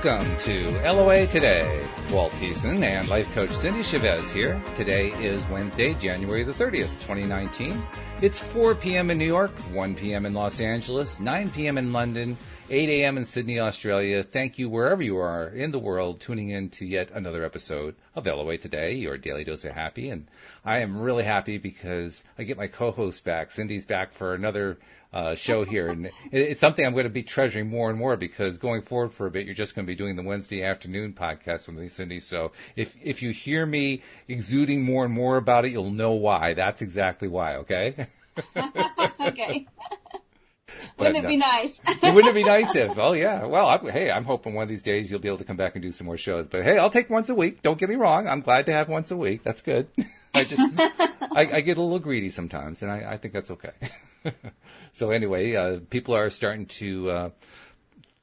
Welcome to LOA Today. Walt Thiessen and life coach Cindy Chavez here. Today is Wednesday, January the 30th, 2019. It's 4 p.m. in New York, 1 p.m. in Los Angeles, 9 p.m. in London, 8 a.m. in Sydney, Australia. Thank you wherever you are in the world tuning in to yet another episode of LOA Today, your daily dose of happy. And I am really happy because I get my co-host back. Cindy's back for another show here. And it's something I'm going to be treasuring more and more because going forward for a bit, you're just going to be doing the Wednesday afternoon podcast with me, Cindy. So if you hear me exuding more and more about it, you'll know why. That's exactly why, okay? Okay. Wouldn't it be nice? Wouldn't it be nice if, oh yeah. Well, I'm hoping one of these days you'll be able to come back and do some more shows. But hey, I'll take once a week. Don't get me wrong. I'm glad to have once a week. That's good. I get a little greedy sometimes, and I think that's okay. So anyway, people are starting to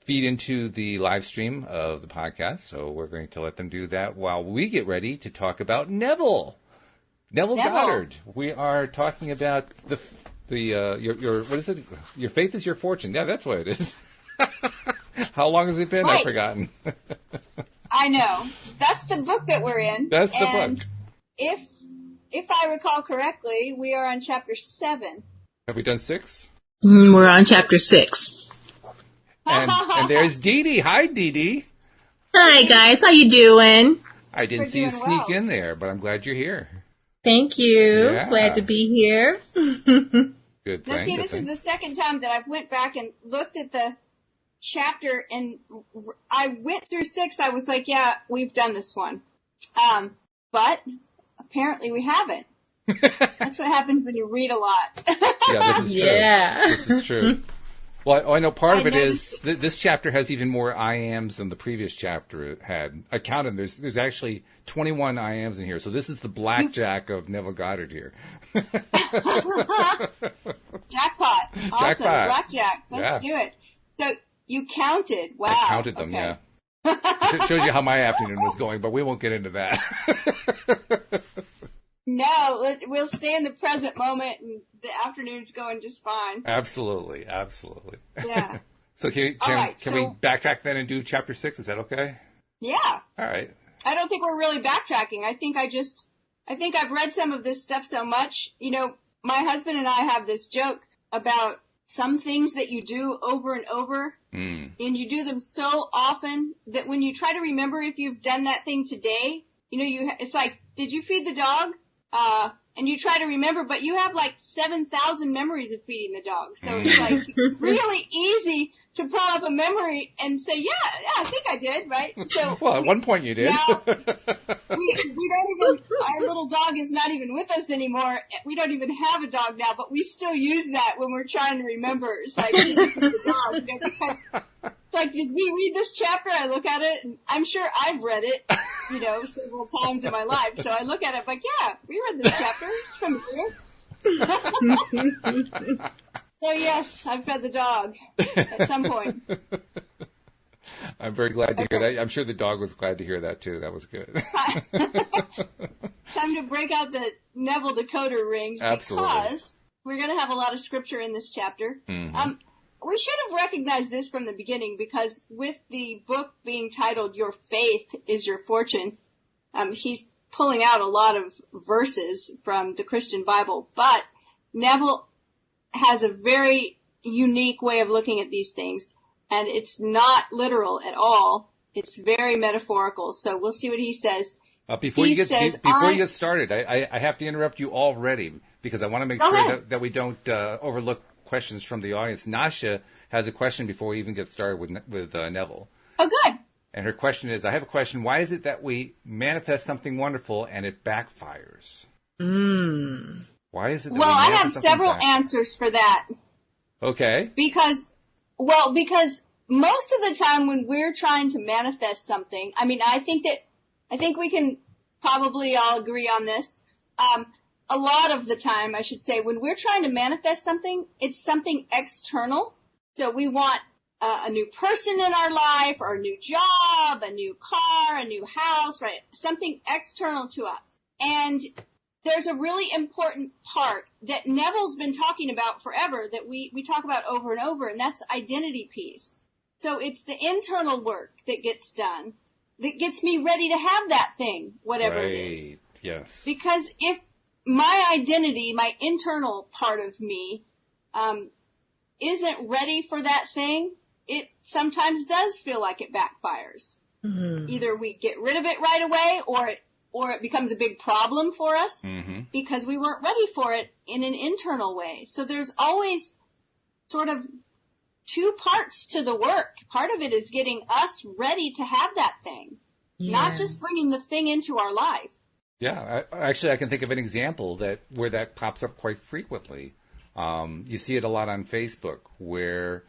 feed into the live stream of the podcast. So we're going to let them do that while we get ready to talk about Neville Goddard. We are talking about your what is it? Your faith is your fortune. Yeah, that's what it is. How long has it been? Right. I've forgotten. I know. That's the book that we're in. That's the book. If I recall correctly, we are on chapter 7. Have we done 6? We're on chapter 6. And there's Dee Dee. Hi, Dee Dee. Hi, guys. How you doing? I didn't see you sneak in there, but I'm glad you're here. Thank you. Yeah. Glad to be here. Good thing. Now, see, this is the second time that I've went back and looked at the chapter, and I went through 6. I was like, yeah, we've done this one. But apparently we haven't. That's what happens when you read a lot. Yeah, this is true. Yeah. This is true. Well, I know part of it is this chapter has even more I ams than the previous chapter had. I counted. There's actually 21 I ams in here. So this is the blackjack of Neville Goddard here. Jackpot. Awesome. Jackpot. Blackjack. Let's do it. So you counted. Wow. I counted them, okay. Yeah. It shows you how my afternoon was going, but we won't get into that. No, we'll stay in the present moment, and the afternoon's going just fine. Absolutely. Yeah. So can we backtrack then and do chapter 6? Is that okay? Yeah. All right. I don't think we're really backtracking. I think I've read some of this stuff so much. You know, my husband and I have this joke about some things that you do over and over, and you do them so often that when you try to remember if you've done that thing today, you know, it's like, did you feed the dog? And you try to remember, but you have like 7,000 memories of feeding the dog. So it's like, it's really easy to pull up a memory and say, yeah, I think I did, right? So well, at one point you did. Now, we don't even, our little dog is not even with us anymore. We don't even have a dog now, but we still use that when we're trying to remember. It's like, the dog, you know, because it's like, did we read this chapter? I look at it, and I'm sure I've read it, you know, several times in my life. So I look at it like, yeah, we read this chapter. It's familiar. So yes, I've fed the dog at some point. I'm very glad to hear that. I'm sure the dog was glad to hear that too. That was good. Time to break out the Neville decoder rings. Absolutely. Because we're going to have a lot of scripture in this chapter. Mm-hmm. We should have recognized this from the beginning because with the book being titled Your Faith is Your Fortune, he's pulling out a lot of verses from the Christian Bible, but Neville has a very unique way of looking at these things, and it's not literal at all. It's very metaphorical. So we'll see what he says. Before you get started, I have to interrupt you already because I want to make sure that we don't overlook questions from the audience. Nasha has a question before we even get started with Neville. Oh, good. And her question is, I have a question. Why is it that we manifest something wonderful and it backfires? Why is it that I have several answers for that. Okay. Because most of the time when we're trying to manifest something, I mean, I think we can probably all agree on this. A lot of the time, I should say, when we're trying to manifest something, it's something external. So we want a new person in our life, or a new job, a new car, a new house, right? Something external to us. And there's a really important part that Neville's been talking about forever that we talk about over and over, and that's identity piece. So it's the internal work that gets done that gets me ready to have that thing, whatever it is. Yes. Because if my identity, my internal part of me, isn't ready for that thing, it sometimes does feel like it backfires. Mm-hmm. Either we get rid of it right away, or it becomes a big problem for us because we weren't ready for it in an internal way. So there's always sort of two parts to the work. Part of it is getting us ready to have that thing, not just bringing the thing into our life. Yeah, actually, I can think of an example where that pops up quite frequently. You see it a lot on Facebook where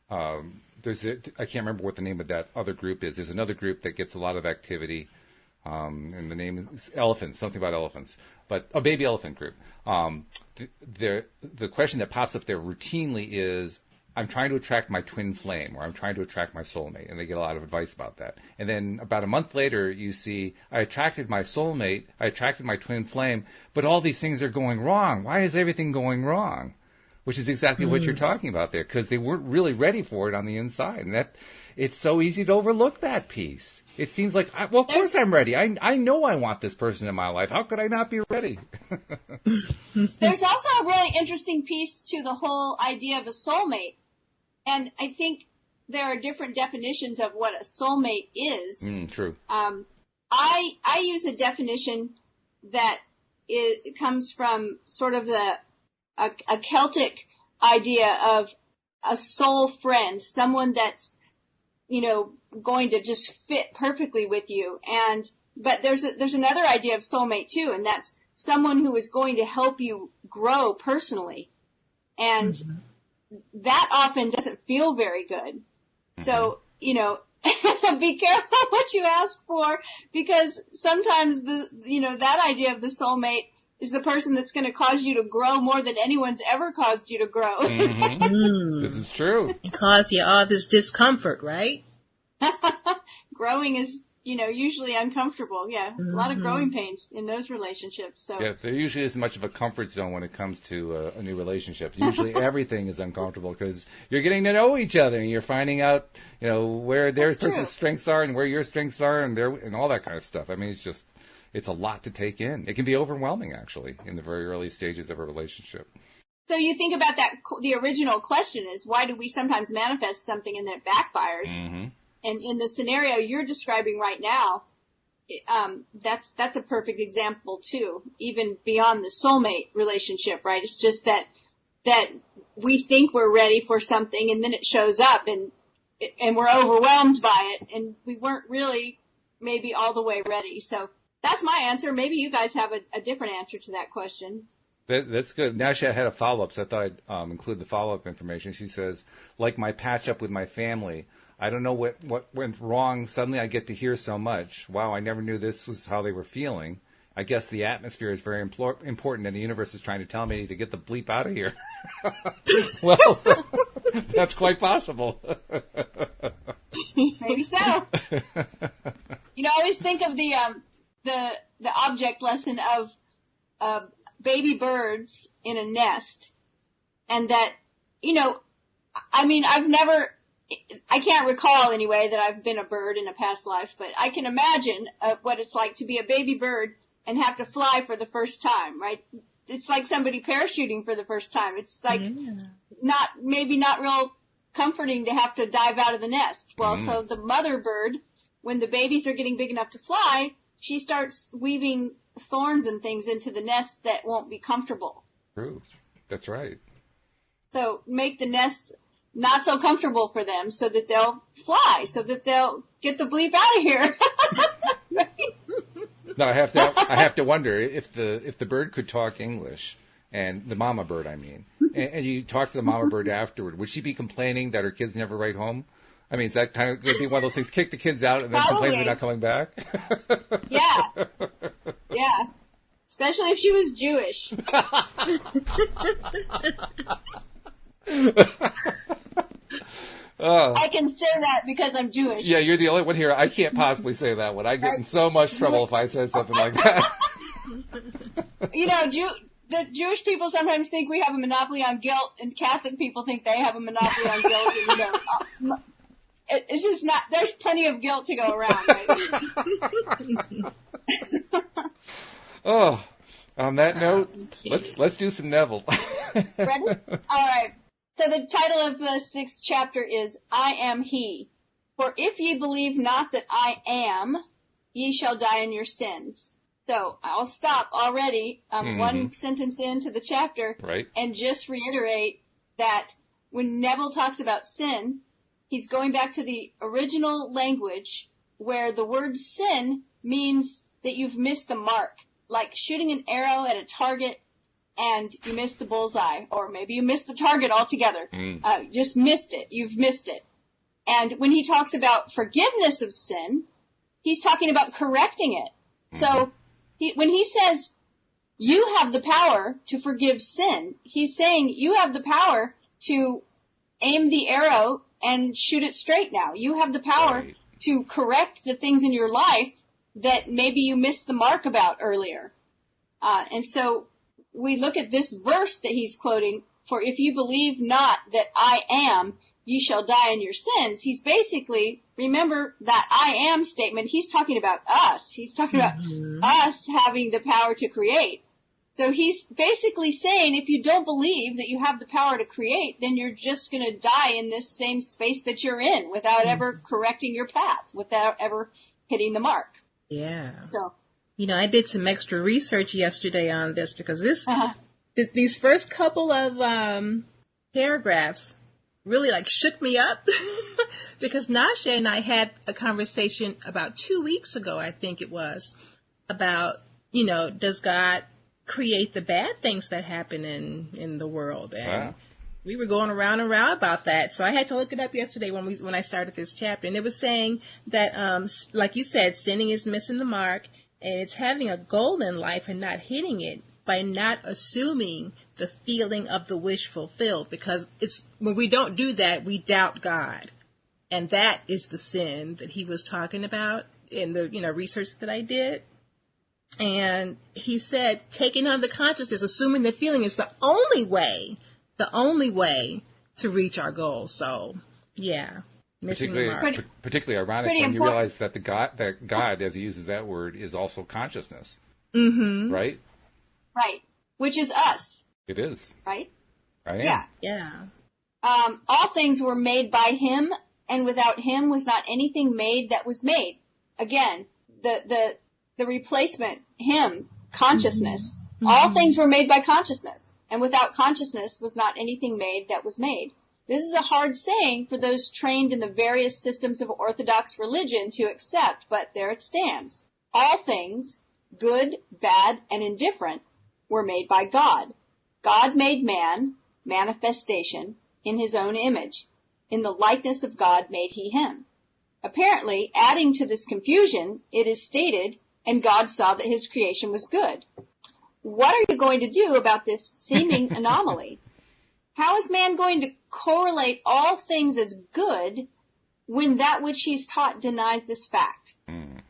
I can't remember what the name of that other group is. There's another group that gets a lot of activity, and the name is Elephants, something about elephants, but a baby elephant group. The question that pops up there routinely is, I'm trying to attract my twin flame, or I'm trying to attract my soulmate, and they get a lot of advice about that. And then about a month later, you see, I attracted my soulmate, I attracted my twin flame, but all these things are going wrong. Why is everything going wrong? Which is exactly what you're talking about there, because they weren't really ready for it on the inside. And it's so easy to overlook that piece. It seems like, of course I'm ready. I know I want this person in my life. How could I not be ready? There's also a really interesting piece to the whole idea of a soulmate. And I think there are different definitions of what a soulmate is. True. I use a definition that comes from sort of a Celtic idea of a soul friend, someone that's, going to just fit perfectly with you. But there's another idea of soulmate too, and that's someone who is going to help you grow personally. And that often doesn't feel very good. So, be careful what you ask for, because sometimes that idea of the soulmate is the person that's going to cause you to grow more than anyone's ever caused you to grow. This is true. Cause you all this discomfort, right? Growing is, usually uncomfortable. Yeah. A lot of growing pains in those relationships. So yeah, there usually isn't much of a comfort zone when it comes to a new relationship. Usually everything is uncomfortable because you're getting to know each other and you're finding out, where their person's strengths are and where your strengths are and all that kind of stuff. I mean, it's a lot to take in. It can be overwhelming, actually, in the very early stages of a relationship. So you think about that, the original question is, why do we sometimes manifest something and then it backfires? Mm-hmm. And in the scenario you're describing right now, that's a perfect example too, even beyond the soulmate relationship, right? It's just that we think we're ready for something and then it shows up and we're overwhelmed by it and we weren't really maybe all the way ready. So that's my answer. Maybe you guys have a different answer to that question. That's good. Now she had a follow-up, so I thought I'd include the follow-up information. She says, like my patch-up with my family, I don't know what went wrong. Suddenly I get to hear so much. Wow, I never knew this was how they were feeling. I guess the atmosphere is very important, and the universe is trying to tell me to get the bleep out of here. Well, that's quite possible. Maybe so. I always think of the object lesson of baby birds in a nest, and that, I can't recall anyway that I've been a bird in a past life, but I can imagine what it's like to be a baby bird and have to fly for the first time, right? It's like somebody parachuting for the first time. It's like not real comforting to have to dive out of the nest. Well, so the mother bird, when the babies are getting big enough to fly, she starts weaving thorns and things into the nest that won't be comfortable. True. That's right. So make the nest not so comfortable for them so that they'll fly, so that they'll get the bleep out of here. No, I have to wonder if the bird could talk English, and the mama bird, I mean, and you talk to the mama bird afterward, would she be complaining that her kids never write home? I mean, is that kind of going to be one of those things, kick the kids out and then complain they're not coming back? Yeah. Yeah. Especially if she was Jewish. I can say that because I'm Jewish. Yeah, you're the only one here. I can't possibly say that one. I'd get in so much trouble if I said something like that. The Jewish people sometimes think we have a monopoly on guilt, and Catholic people think they have a monopoly on guilt. it's just not, there's plenty of guilt to go around, right? Oh, on that note, let's do some Neville. Ready? All right. So the title of the 6th chapter is, I am he. For if ye believe not that I am, ye shall die in your sins. So I'll stop already, one sentence into the chapter, right, and just reiterate that when Neville talks about sin, he's going back to the original language where the word sin means that you've missed the mark, like shooting an arrow at a target and you missed the bullseye, or maybe you missed the target altogether. Just missed it. You've missed it. And when he talks about forgiveness of sin, he's talking about correcting it. So when he says, you have the power to forgive sin, he's saying you have the power to aim the arrow and shoot it straight now. You have the power to correct the things in your life that maybe you missed the mark about earlier. And so we look at this verse that he's quoting, for if you believe not that I am, you shall die in your sins. He's basically, remember that I am statement, he's talking about us. He's talking about us having the power to create. So he's basically saying if you don't believe that you have the power to create, then you're just going to die in this same space that you're in without ever correcting your path, without ever hitting the mark. Yeah. So, I did some extra research yesterday on this because these first couple of paragraphs really shook me up because Nasha and I had a conversation about 2 weeks ago, I think it was, about, does God create the bad things that happen in the world? And we were going around and around about that. So I had to look it up yesterday when I started this chapter. And it was saying that, like you said, sinning is missing the mark and it's having a goal in life and not hitting it by not assuming the feeling of the wish fulfilled, because it's when we don't do that, we doubt God. And that is the sin that he was talking about in the, research that I did. And he said, taking on the consciousness, assuming the feeling is the only way to reach our goal. So, yeah, missing the mark. Particularly ironic when you realize that God, as he uses that word, is also consciousness. Mm-hmm. Right? Right. Which is us. It is. Right? I am. Yeah. All things were made by him, and without him was not anything made that was made. Again, the replacement, him, consciousness. Mm-hmm. All things were made by consciousness, and without consciousness was not anything made that was made. This is a hard saying for those trained in the various systems of Orthodox religion to accept, but there it stands. All things, good, bad, and indifferent, were made by God. God made man, manifestation, in his own image. In the likeness of God made he him. Apparently, adding to this confusion, it is stated, and God saw that his creation was good. What are you going to do about this seeming anomaly? How is man going to correlate all things as good when that which he's taught denies this fact?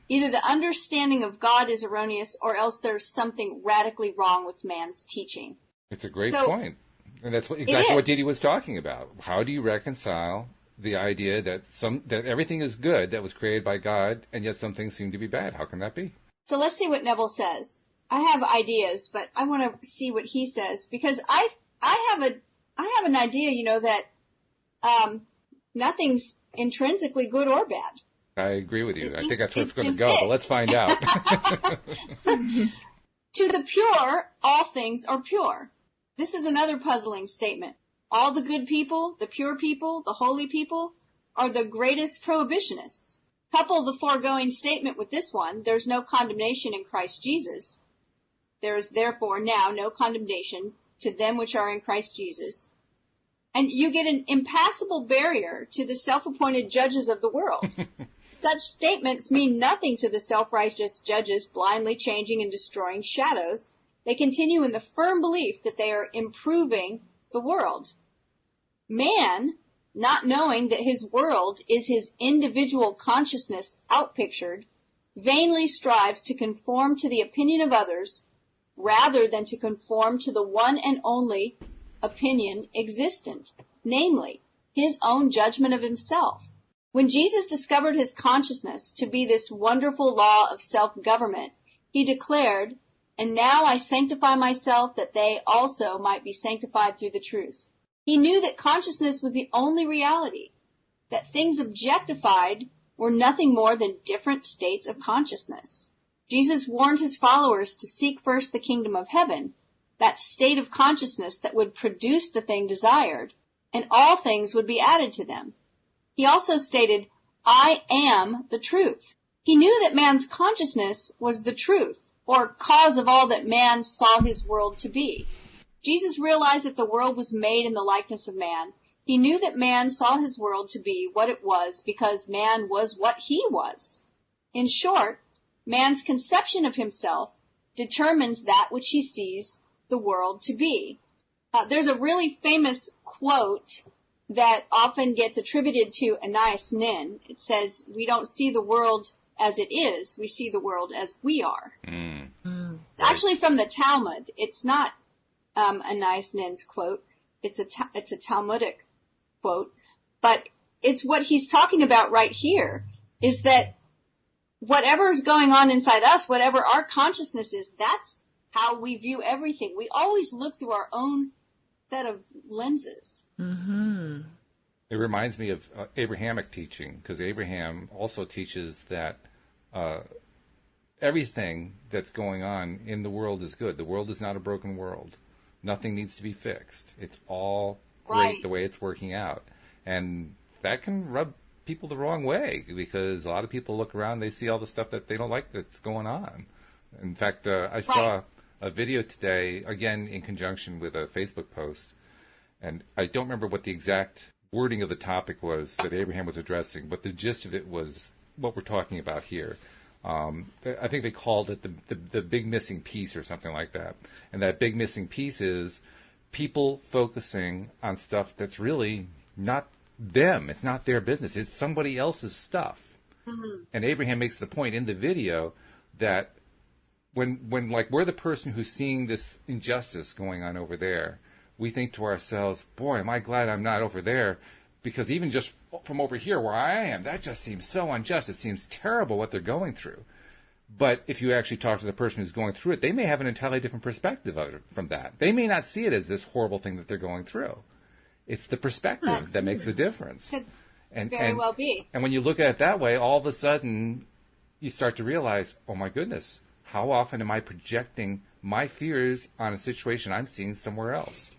Either the understanding of God is erroneous or else there's something radically wrong with man's teaching. It's a great point. And that's exactly what Didi was talking about. How do you reconcile the idea that everything is good that was created by God, and yet some things seem to be bad? How can that be? So let's see what Neville says. I have ideas, but I want to see what he says, because I have an idea, that nothing's intrinsically good or bad. I agree with you. I think that's where it's going to go, but let's find out. To the pure, all things are pure. This is another puzzling statement. All the good people, the pure people, the holy people are the greatest prohibitionists. Couple the foregoing statement with this one, there's no condemnation in Christ Jesus. There is therefore now no condemnation to them which are in Christ Jesus. And you get an impassable barrier to the self-appointed judges of the world. Such statements mean nothing to the self-righteous judges blindly changing and destroying shadows. They continue in the firm belief that they are improving the world. Man, not knowing that his world is his individual consciousness outpictured, vainly strives to conform to the opinion of others rather than to conform to the one and only opinion existent, namely, his own judgment of himself. When Jesus discovered his consciousness to be this wonderful law of self-government, he declared, "And now I sanctify myself that they also might be sanctified through the truth." He knew that consciousness was the only reality, that things objectified were nothing more than different states of consciousness. Jesus warned his followers to seek first the kingdom of heaven, that state of consciousness that would produce the thing desired, and all things would be added to them. He also stated, "I am the truth." He knew that man's consciousness was the truth, or cause of all that man saw his world to be. Jesus realized that the world was made in the likeness of man. He knew that man saw his world to be what it was because man was what he was. In short, man's conception of himself determines that which he sees the world to be. There's a really famous quote that often gets attributed to Anais Nin. It says, "We don't see the world as it is, we see the world as we are." Actually from the Talmud. It's not Anais Nin's quote. It's a Talmudic quote. But it's what he's talking about right here, is that whatever's going on inside us, whatever our consciousness is, that's how we view everything. We always look through our own set of lenses. Mm-hmm. It reminds me of Abrahamic teaching, because Abraham also teaches that everything that's going on in the world is good. The world is not a broken world. Nothing needs to be fixed. It's all great the way it's working out. And that can rub people the wrong way, because a lot of people look around, they see all the stuff that they don't like that's going on. In fact, I saw a video today, again in conjunction with a Facebook post, and I don't remember what the exact wording of the topic was that Abraham was addressing, but the gist of it was what we're talking about here. I think they called it the big missing piece or something like that. And that big missing piece is people focusing on stuff that's really not them. It's not their business. It's somebody else's stuff. Mm-hmm. And Abraham makes the point in the video that when like we're the person who's seeing this injustice going on over there, we think to ourselves, boy, am I glad I'm not over there, because even just from over here where I am, that just seems so unjust. It seems terrible what they're going through. But if you actually talk to the person who's going through it, they may have an entirely different perspective of it from that. They may not see it as this horrible thing that they're going through. It's the perspective that makes the difference. Could very well be. And when you look at it that way, all of a sudden you start to realize, oh my goodness, how often am I projecting my fears on a situation I'm seeing somewhere else?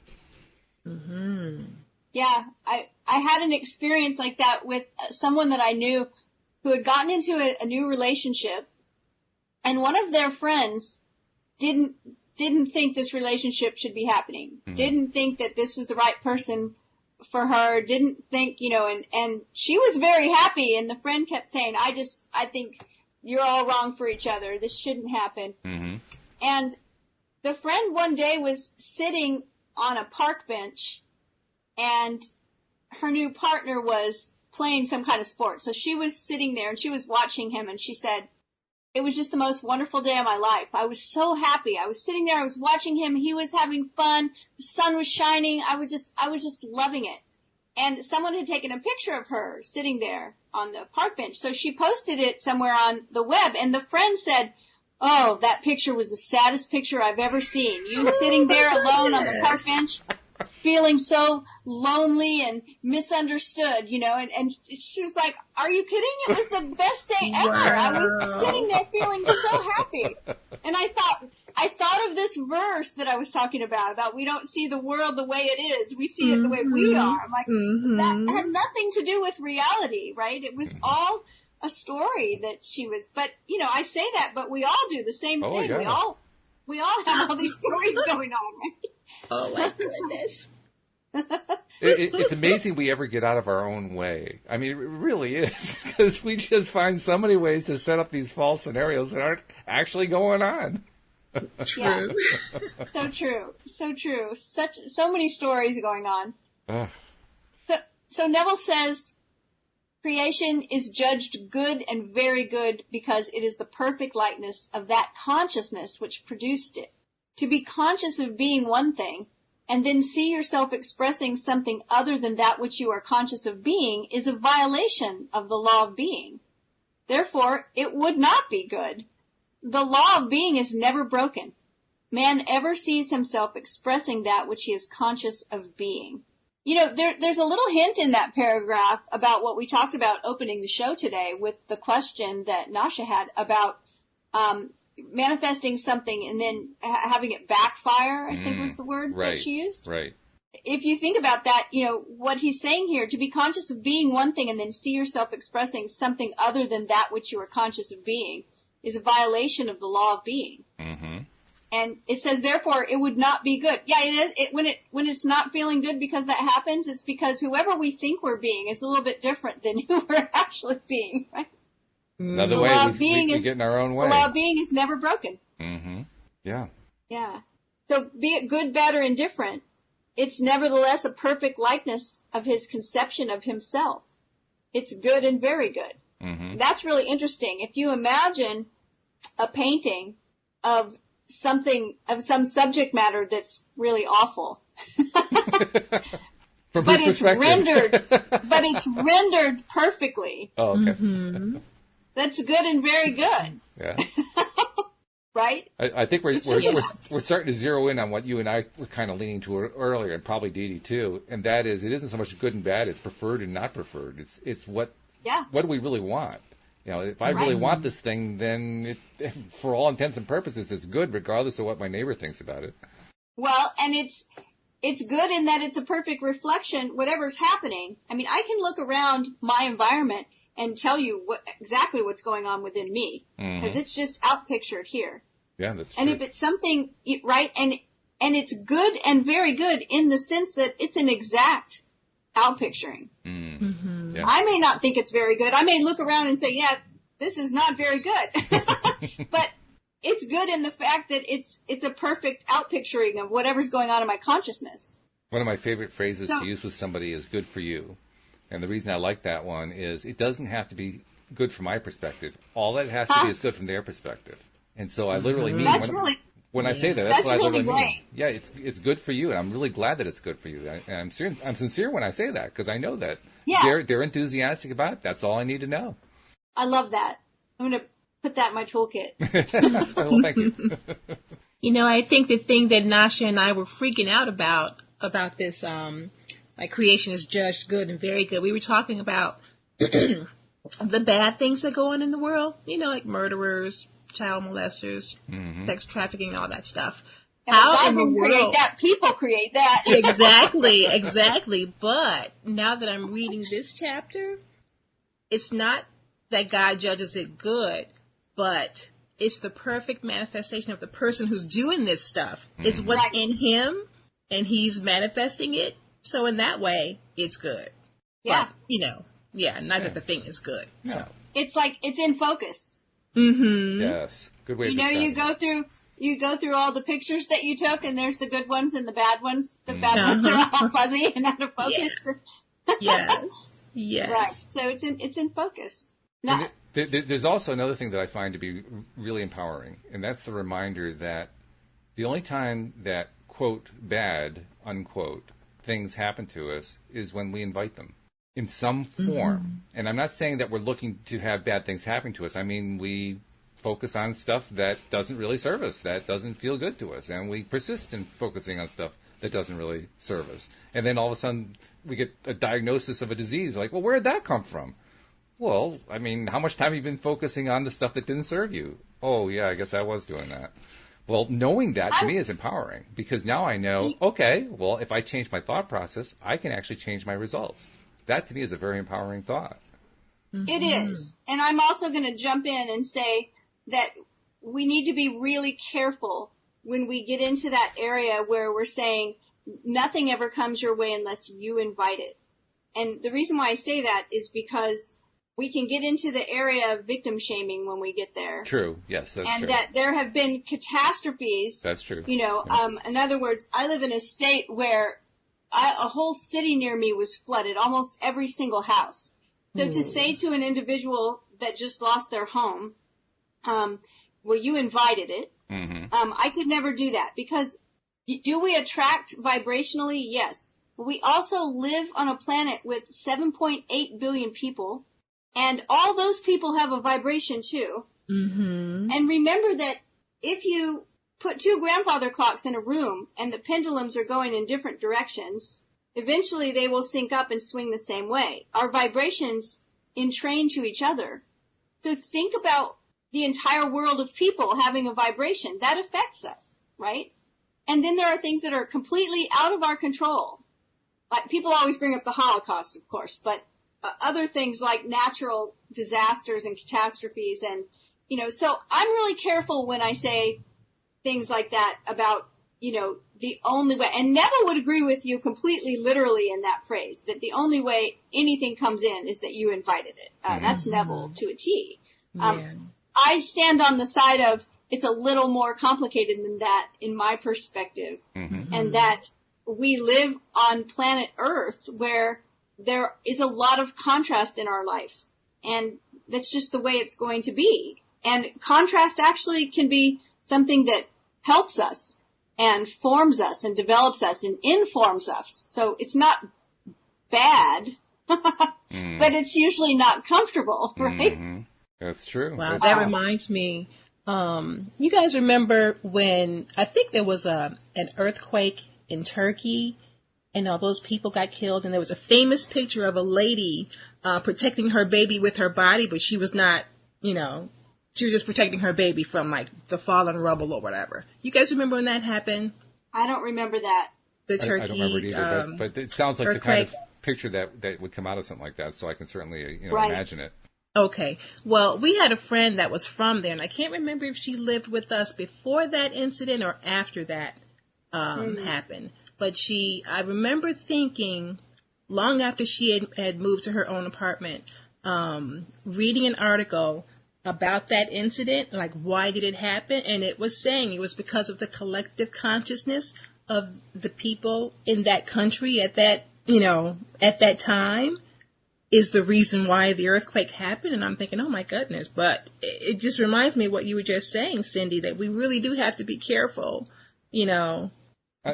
Mm-hmm. Yeah, I had an experience like that with someone that I knew who had gotten into a new relationship, and one of their friends didn't think this relationship should be happening. Mm-hmm. Didn't think that this was the right person for her. Didn't think, and she was very happy, and the friend kept saying, I think you're all wrong for each other. This shouldn't happen. Mm-hmm. And the friend one day was sitting on a park bench, and her new partner was playing some kind of sport. So she was sitting there and she was watching him, and she said, "It was just the most wonderful day of my life. I was so happy. I was sitting there, I was watching him, he was having fun, the sun was shining, I was just loving it." And someone had taken a picture of her sitting there on the park bench. So she posted it somewhere on the web, and the friend said, "Oh, that picture was the saddest picture I've ever seen. You sitting there alone on the park bench, feeling so lonely and misunderstood, and she was like, "Are you kidding? It was the best day ever. Wow. I was sitting there feeling so happy." And I thought of this verse that I was talking about we don't see the world the way it is. We see it the way we are. I'm like, that had nothing to do with reality, right? It was all a story that she was, but I say that, but we all do the same thing. Yeah. We all have all these stories going on, right? Oh my goodness. It's amazing we ever get out of our own way. I mean, it really is, because we just find so many ways to set up these false scenarios that aren't actually going on. True. Yeah. So true. So true. So many stories going on. So Neville says, creation is judged good and very good because it is the perfect likeness of that consciousness which produced it. To be conscious of being one thing and then see yourself expressing something other than that which you are conscious of being is a violation of the law of being. Therefore, it would not be good. The law of being is never broken. Man ever sees himself expressing that which he is conscious of being. You know, there's a little hint in that paragraph about what we talked about opening the show today with the question that Nasha had about manifesting something and then having it backfire, I think was the word that she used. Right. If you think about that, you know, what he's saying here, to be conscious of being one thing and then see yourself expressing something other than that which you are conscious of being is a violation of the law of being. Mm-hmm. And it says, therefore, it would not be good. Yeah, it is. When it's not feeling good because that happens, it's because whoever we think we're being is a little bit different than who we're actually being, right? Another way we get in our own way. The law of being is never broken. Mm-hmm. Yeah. Yeah. So be it good, bad, or indifferent, it's nevertheless a perfect likeness of his conception of himself. It's good and very good. Mm-hmm. That's really interesting. If you imagine a painting of some subject matter that's really awful. From but his it's rendered perfectly. Oh, okay. Mm-hmm. That's good and very good. Yeah. Right? I think we're starting to zero in on what you and I were kind of leaning to earlier, and probably Dee Dee too, and that is, it isn't so much good and bad, it's preferred and not preferred. It's what do we really want? You know, if I really want this thing, then for all intents and purposes, it's good, regardless of what my neighbor thinks about it. Well, and it's good in that it's a perfect reflection, whatever's happening. I mean, I can look around my environment and tell you exactly what's going on within me, because it's just outpictured here. Yeah, that's true. And if it's something, right, and it's good and very good in the sense that it's an exact outpicturing. Mm-hmm. Yes. I may not think it's very good. I may look around and say, yeah, this is not very good. But it's good in the fact that it's a perfect outpicturing of whatever's going on in my consciousness. One of my favorite phrases to use with somebody is good for you. And the reason I like that one is it doesn't have to be good from my perspective. All that it has to be is good from their perspective. And so I literally mean when I say that, that's what I literally mean. Yeah, it's good for you, and I'm really glad that it's good for you. And I'm sincere when I say that, because I know that they're enthusiastic about it. That's all I need to know. I love that. I'm going to put that in my toolkit. Well, thank you. You know, I think the thing that Nasha and I were freaking out about this, like creation is judged good and very good. We were talking about the bad things that go on in the world, you know, like murderers, child molesters, sex trafficking, all that stuff. How in the world create that? People create that. Exactly. But now that I'm reading this chapter, it's not that God judges it good, but it's the perfect manifestation of the person who's doing this stuff. It's what's in him, and he's manifesting it. So in that way, it's good. Yeah. But, you know, not that the thing is good. Yeah. So it's like it's in focus. Mm-hmm. Yes. Good way. You know, you go through all the pictures that you took, and there's the good ones and the bad ones. The bad ones are all fuzzy and out of focus. Yes. Right. So it's in focus. Now, there's also another thing that I find to be really empowering, and that's the reminder that the only time that, quote, bad, unquote, things happen to us is when we invite them in some form. And I'm not saying that we're looking to have bad things happen to us. I mean, we focus on stuff that doesn't really serve us, that doesn't feel good to us, and we persist in focusing on stuff that doesn't really serve us. And then all of a sudden we get a diagnosis of a disease, like, well, where did that come from? Well, I mean, how much time have you been focusing on the stuff that didn't serve you? Oh, yeah, I guess I was doing that. Well, knowing that to me is empowering, because now I know, okay, well, if I change my thought process, I can actually change my results. That to me is a very empowering thought. It is. And I'm also going to jump in and say that we need to be really careful when we get into that area where we're saying nothing ever comes your way unless you invite it. And the reason why I say that is because we can get into the area of victim shaming when we get there. True. Yes, that's true. And that there have been catastrophes. That's true. You know, in other words, I live in a state where a whole city near me was flooded, almost every single house. So to say to an individual that just lost their home, well, you invited it, I could never do that, because Do we attract vibrationally? Yes. But we also live on a planet with 7.8 billion people, and all those people have a vibration too. Mm-hmm. And remember that if you put two grandfather clocks in a room and the pendulums are going in different directions, eventually they will sync up and swing the same way. Our vibrations entrain to each other. So think about the entire world of people having a vibration. That affects us, right? And then there are things that are completely out of our control. Like people always bring up the Holocaust, of course, but other things like natural disasters and catastrophes. And, you know, so I'm really careful when I say things like that about, you know, the only way. And Neville would agree with you completely literally in that phrase, that the only way anything comes in is that you invited it. That's Neville to a T. I stand on the side of it's a little more complicated than that in my perspective, and that we live on planet Earth where there is a lot of contrast in our life, and that's just the way it's going to be. And contrast actually can be something that helps us and forms us and develops us and informs us. So it's not bad, but it's usually not comfortable, right? That's true. Wow, that reminds me. You guys remember when I think there was an earthquake in Turkey and all those people got killed, and there was a famous picture of a lady protecting her baby with her body, but she was not, you know, she was just protecting her baby from like the fallen rubble or whatever. You guys remember when that happened? I don't remember that. The Turkey I don't remember it either, but it sounds like earthquake. the kind of picture that would come out of something like that, so I can certainly, you know, Right. imagine it. Okay. Well, we had a friend that was from there, and I can't remember if she lived with us before that incident or after that happened. But I remember thinking, long after she had moved to her own apartment, reading an article about that incident, like why did it happen? And it was saying it was because of the collective consciousness of the people in that country at that, you know, at that time, is the reason why the earthquake happened. And I'm thinking, oh my goodness. But it just reminds me of what you were just saying, Cindy, that we really do have to be careful, you know,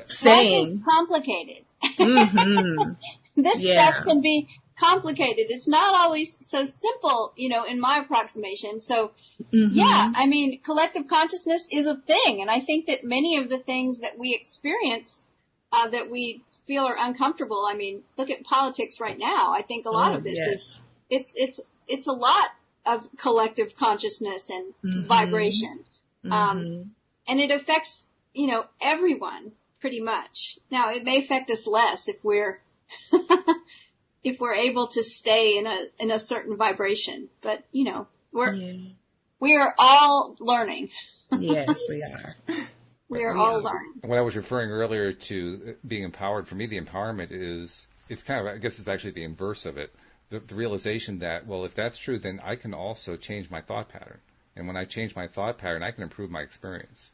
saying. Life is complicated. Mm-hmm. This stuff can be complicated. It's not always so simple, you know, in my approximation. So, yeah, I mean, collective consciousness is a thing. And I think that many of the things that we experience that we feel are uncomfortable. I mean, look at politics right now. I think a lot of this is, it's a lot of collective consciousness and vibration. And it affects, you know, everyone pretty much. Now, it may affect us less if we're, if we're able to stay in a certain vibration, but you know, we are all learning. Yes, we are. We are all learning. When I was referring earlier to being empowered, for me, the empowerment it's kind of, I guess it's actually the inverse of it. The realization that, well, if that's true, then I can also change my thought pattern. And when I change my thought pattern, I can improve my experience.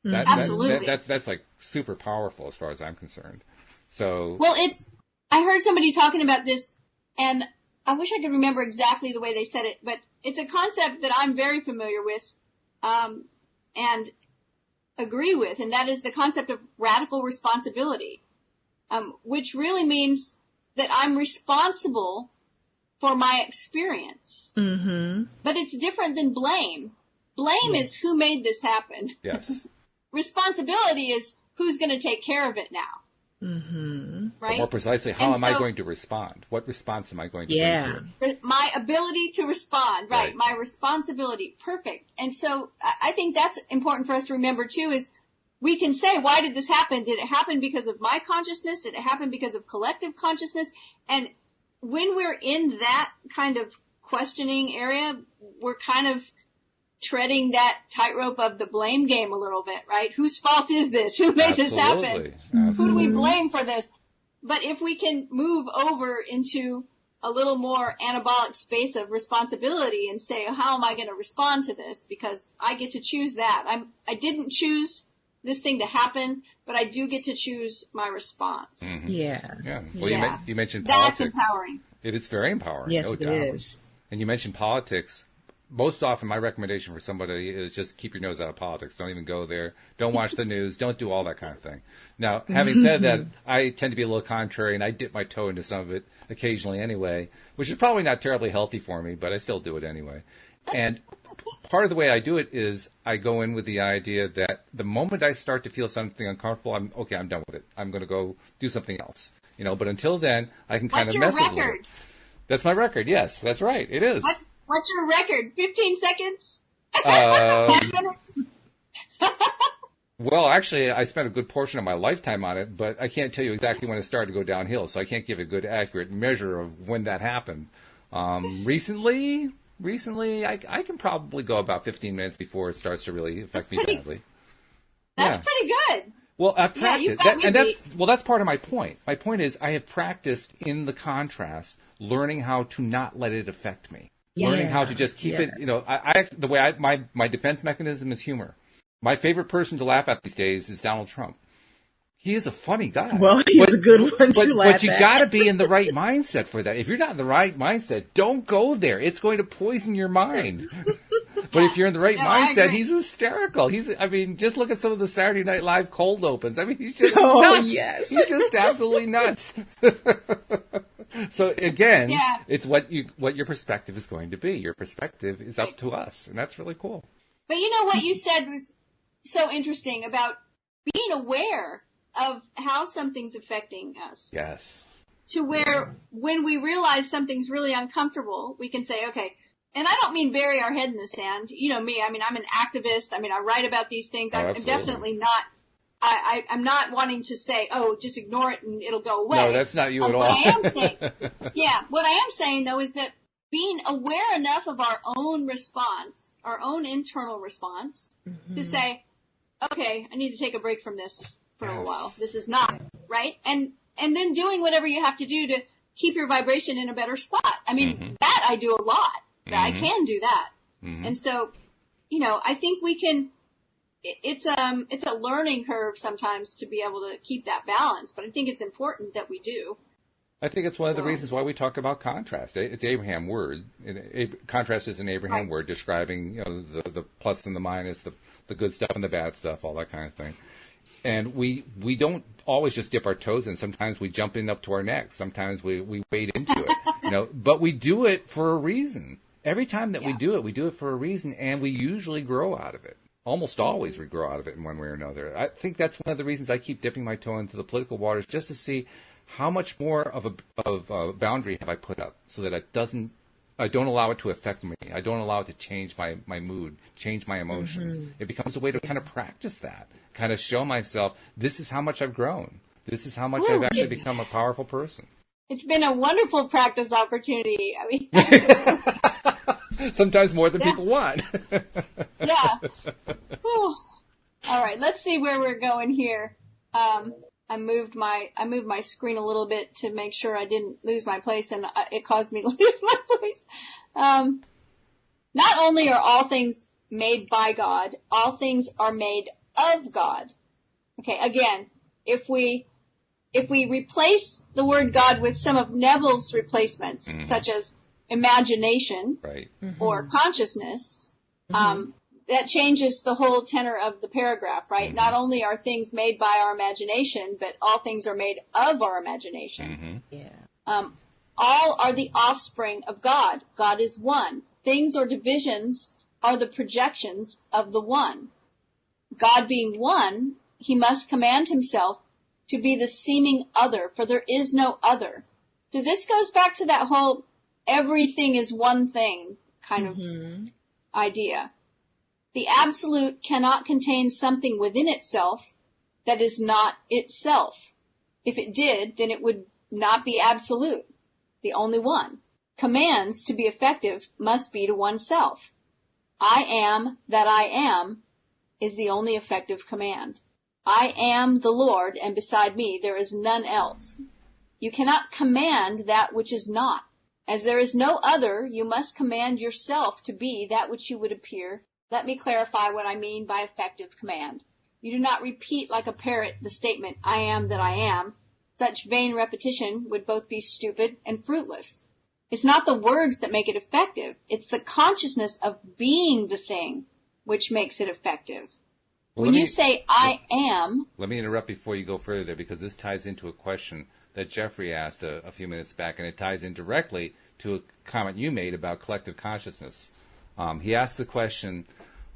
Absolutely. That's like super powerful as far as I'm concerned. So. Well, I heard somebody talking about this, and I wish I could remember exactly the way they said it, but it's a concept that I'm very familiar with, and agree with, and that is the concept of radical responsibility, which really means that I'm responsible for my experience. But it's different than blame. Blame is who made this happen. Yes. Responsibility is who's going to take care of it now. Right? But more precisely, how am I going to respond? What response am I going to bring to it? My ability to respond, right? My responsibility, perfect. And so I think that's important for us to remember too, is we can say, why did this happen? Did it happen because of my consciousness? Did it happen because of collective consciousness? And when we're in that kind of questioning area, we're kind of treading that tightrope of the blame game a little bit, right? Whose fault is this? Who made this happen? Who do we blame for this? But if we can move over into a little more anabolic space of responsibility and say, how am I going to respond to this? Because I get to choose that. I didn't choose this thing to happen, but I do get to choose my response. Yeah. Well, you mentioned politics. That's empowering. It is very empowering. Yes, no it doubt. is. And you mentioned politics. most often my recommendation for somebody is just keep your nose out of politics. Don't even go there. Don't watch the news. Don't do all that kind of thing. Now, having said that, I tend to be a little contrary, and I dip my toe into some of it occasionally anyway, which is probably not terribly healthy for me, but I still do it anyway. And part of the way I do it is I go in with the idea that the moment I start to feel something uncomfortable, I'm done with it. I'm going to go do something else. But until then, I can kind of mess with it. What's your record? That's my record. Yes, that's right. It is. What's your record? 15 seconds? 10 minutes? Well, actually, I spent a good portion of my lifetime on it, but I can't tell you exactly when it started to go downhill, so I can't give a good, accurate measure of when that happened. Recently, I can probably go about 15 minutes before it starts to really affect me badly. That's pretty good. Well, I've practiced, that's part of my point. My point is I have practiced in the contrast, learning how to not let it affect me, learning how to just keep it. My defense mechanism is humor. My favorite person to laugh at these days is Donald Trump. He is a funny guy. Well, he's a good one to laugh at. But you got to be in the right mindset for that. If you're not in the right mindset, don't go there. It's going to poison your mind. But if you're in the right mindset, he's hysterical. Just look at some of the Saturday Night Live cold opens. He's just nuts. Yes. He's just absolutely nuts. So again, it's what your perspective is going to be. Your perspective is up to us, and that's really cool. But what you said was so interesting about being aware of how something's affecting us. Yes. To where when we realize something's really uncomfortable, we can say, okay, and I don't mean bury our head in the sand. You know me, I'm an activist. I write about these things. I'm definitely not, I'm not wanting to say, oh, just ignore it and it'll go away. No, that's not you at all. What I am saying though is that being aware enough of our own response, our own internal response, to say, okay, I need to take a break from this for a while. This is not right. And then doing whatever you have to do to keep your vibration in a better spot. That I do a lot. I can do that. And so, I think we can, it's a learning curve sometimes to be able to keep that balance, but I think it's important that we do. I think it's one of the reasons why we talk about contrast. It's Abraham word. Contrast is an Abraham word describing, the plus and the minus, the good stuff and the bad stuff, all that kind of thing. And we don't always just dip our toes in. Sometimes we jump in up to our necks. Sometimes we wade into it, but we do it for a reason. Every time that we do it for a reason, and we usually grow out of it. Almost always we grow out of it in one way or another. I think that's one of the reasons I keep dipping my toe into the political waters, just to see how much more of a boundary have I put up so that I don't allow it to affect me. I don't allow it to change my mood, change my emotions. It becomes a way to kind of practice that, kind of show myself, this is how much I've grown. This is how much I've actually become a powerful person. It's been a wonderful practice opportunity. Sometimes more than people want. Yeah. Whew. All right, let's see where we're going here. I moved my screen a little bit to make sure I didn't lose my place, and it caused me to lose my place. Not only are all things made by God, all things are made of God. Okay, again, if we replace the word God with some of Neville's replacements, such as imagination or consciousness, that changes the whole tenor of the paragraph, right? Not only are things made by our imagination, but all things are made of our imagination. All are the offspring of God. God is one. Things or divisions are the projections of the one. God being one, he must command himself to be the seeming other, for there is no other. So this goes back to that whole everything is one thing kind of idea. The absolute cannot contain something within itself that is not itself. If it did, then it would not be absolute, the only one. Commands, to be effective, must be to oneself. I am that I am is the only effective command. I am the Lord, and beside me there is none else. You cannot command that which is not. As there is no other, you must command yourself to be that which you would appear. Let me clarify what I mean by effective command. You do not repeat like a parrot the statement, I am that I am. Such vain repetition would both be stupid and fruitless. It's not the words that make it effective. It's the consciousness of being the thing which makes it effective. When you say, I am... Let me interrupt before you go further there, because this ties into a question that Jeffrey asked a few minutes back, and it ties in directly to a comment you made about collective consciousness. He asked the question,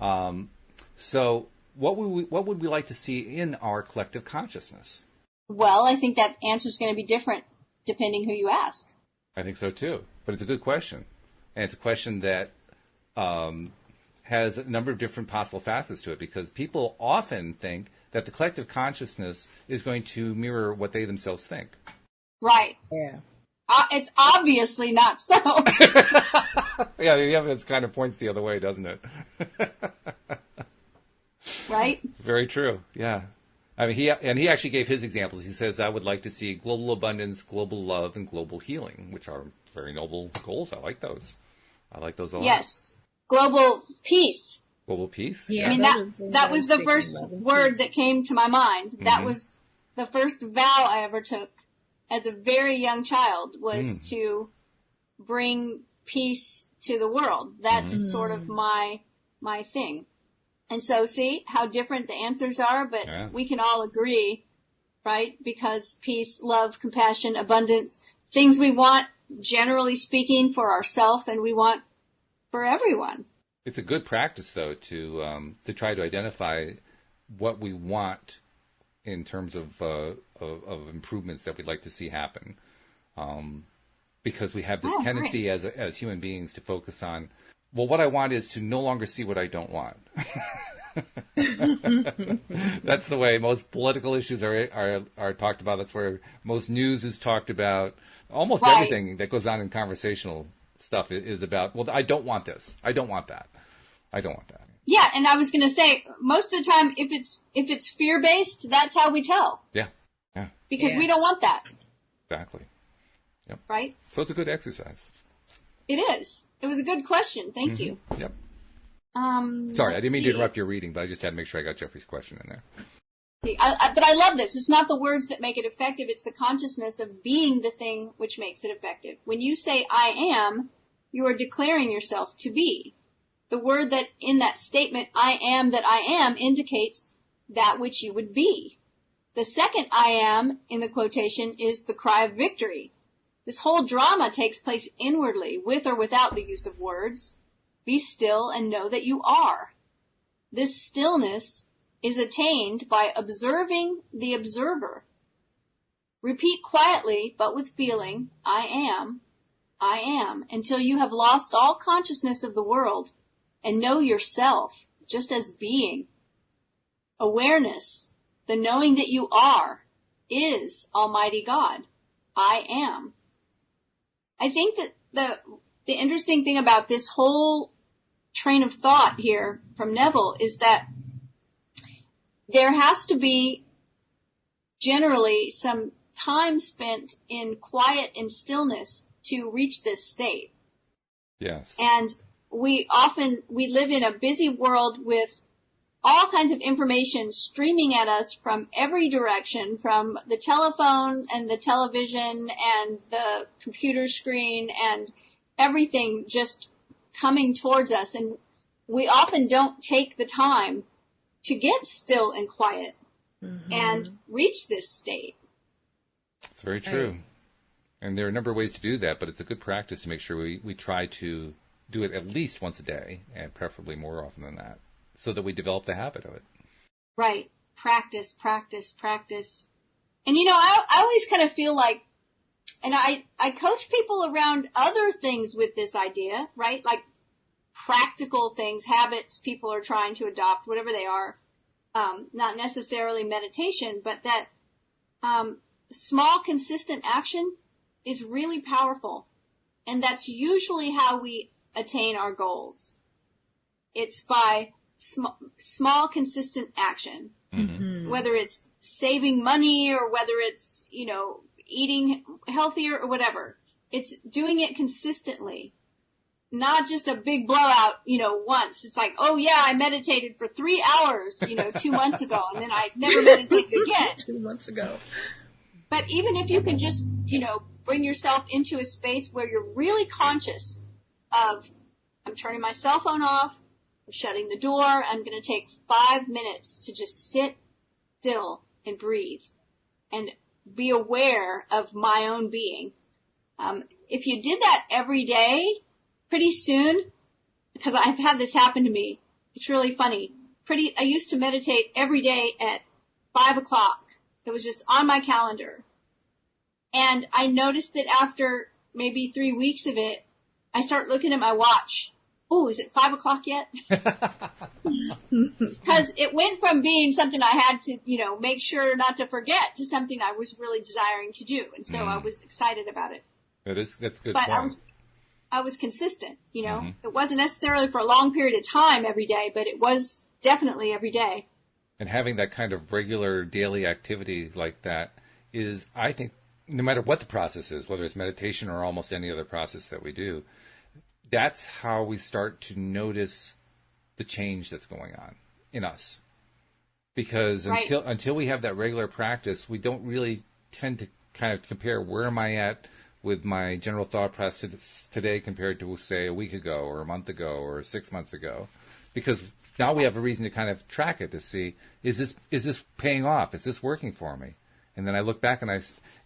so what would we like to see in our collective consciousness? Well, I think that answer is going to be different depending who you ask. I think so too, but it's a good question. And it's a question that has a number of different possible facets to it, because people often think that the collective consciousness is going to mirror what they themselves think. Right. Yeah. It's obviously not so. Yeah, the evidence kind of points the other way, doesn't it? Right? Very true, yeah. I mean, he actually gave his examples. He says, I would like to see global abundance, global love, and global healing, which are very noble goals. I like those. I like those a lot. Yes. Global peace. Global peace? Yeah. I mean, that was the first word that came to my mind. Mm-hmm. That was the first vow I ever took as a very young child, was to bring peace to the world. That's sort of my thing. And so, see how different the answers are, but we can all agree, right? Because peace, love, compassion, abundance, things we want, generally speaking, for ourselves, and we want for everyone. It's a good practice, though, to try to identify what we want in terms of improvements that we'd like to see happen, because we have this tendency as human beings to focus on, well, what I want is to no longer see what I don't want. That's the way most political issues are talked about. That's where most news is talked about. Almost everything that goes on in conversational stuff is about, well, I don't want this. I don't want that. I don't want that. Yeah, and I was going to say, most of the time, if it's fear-based, that's how we tell. Yeah. Because we don't want that. Exactly. Yep. Right? So it's a good exercise. It is. It was a good question. Thank you. Yep. Sorry, I didn't mean to interrupt your reading, but I just had to make sure I got Jeffrey's question in there. But I love this. It's not the words that make it effective. It's the consciousness of being the thing which makes it effective. When you say I am, you are declaring yourself to be. The word that in that statement, I am, indicates that which you would be. The second I am in the quotation is the cry of victory. This whole drama takes place inwardly, with or without the use of words. Be still and know that you are. This stillness is attained by observing the observer. Repeat quietly, but with feeling, I am, until you have lost all consciousness of the world and know yourself just as being. Awareness, the knowing that you are, is Almighty God. I am. I think that the interesting thing about this whole train of thought here from Neville is that there has to be generally some time spent in quiet and stillness to reach this state. Yes. And we live in a busy world with all kinds of information streaming at us from every direction, from the telephone and the television and the computer screen and everything just coming towards us. And we often don't take the time to get still and quiet and reach this state. It's very true. Right. And there are a number of ways to do that, but it's a good practice to make sure we try to do it at least once a day, and preferably more often than that, so that we develop the habit of it. Right. Practice, practice, practice. And I always kind of feel like, and I coach people around other things with this idea, right? Like practical things, habits people are trying to adopt, whatever they are. Not necessarily meditation, but that small, consistent action is really powerful. And that's usually how we attain our goals. It's by small, consistent action. Mm-hmm. Whether it's saving money or whether it's, eating healthier or whatever. It's doing it consistently. Not just a big blowout, once. It's like, oh yeah, I meditated for 3 hours, 2 months ago, and then I never meditated again. 2 months ago. But even if you can just, bring yourself into a space where you're really conscious of, I'm turning my cell phone off, I'm shutting the door, I'm going to take 5 minutes to just sit still and breathe and be aware of my own being. If you did that every day, pretty soon, because I've had this happen to me, it's really funny. I used to meditate every day at 5 o'clock. It was just on my calendar. And I noticed that after maybe 3 weeks of it, I start looking at my watch. Oh, is it 5 o'clock yet? Because it went from being something I had to, make sure not to forget to something I was really desiring to do. And so I was excited about it. That's a good but point. I was consistent, It wasn't necessarily for a long period of time every day, but it was definitely every day. And having that kind of regular daily activity like that is, I think, no matter what the process is, whether it's meditation or almost any other process that we do, that's how we start to notice the change that's going on in us. Because until we have that regular practice, we don't really tend to kind of compare where am I at with my general thought process today compared to, say, a week ago or a month ago or 6 months ago. Because now we have a reason to kind of track it to see, is this paying off? Is this working for me? And then I look back and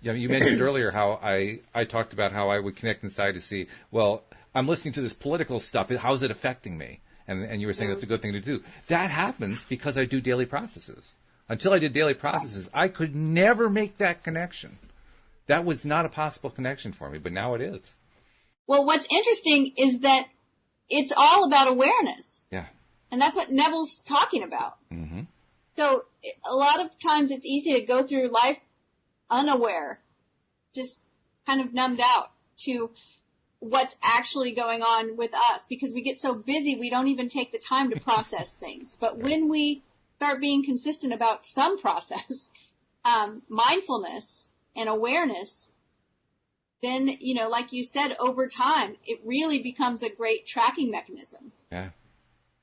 you mentioned earlier how I talked about how I would connect inside to see, well, I'm listening to this political stuff. How's it affecting me? And you were saying that's a good thing to do. That happens because I do daily processes. Until I did daily processes, I could never make that connection. That was not a possible connection for me, but now it is. Well, what's interesting is that it's all about awareness. Yeah. And that's what Neville's talking about. Mm-hmm. So a lot of times it's easy to go through life unaware, just kind of numbed out to what's actually going on with us because we get so busy we don't even take the time to process things. But when we start being consistent about some process, mindfulness and awareness, then, like you said, over time, it really becomes a great tracking mechanism. Yeah.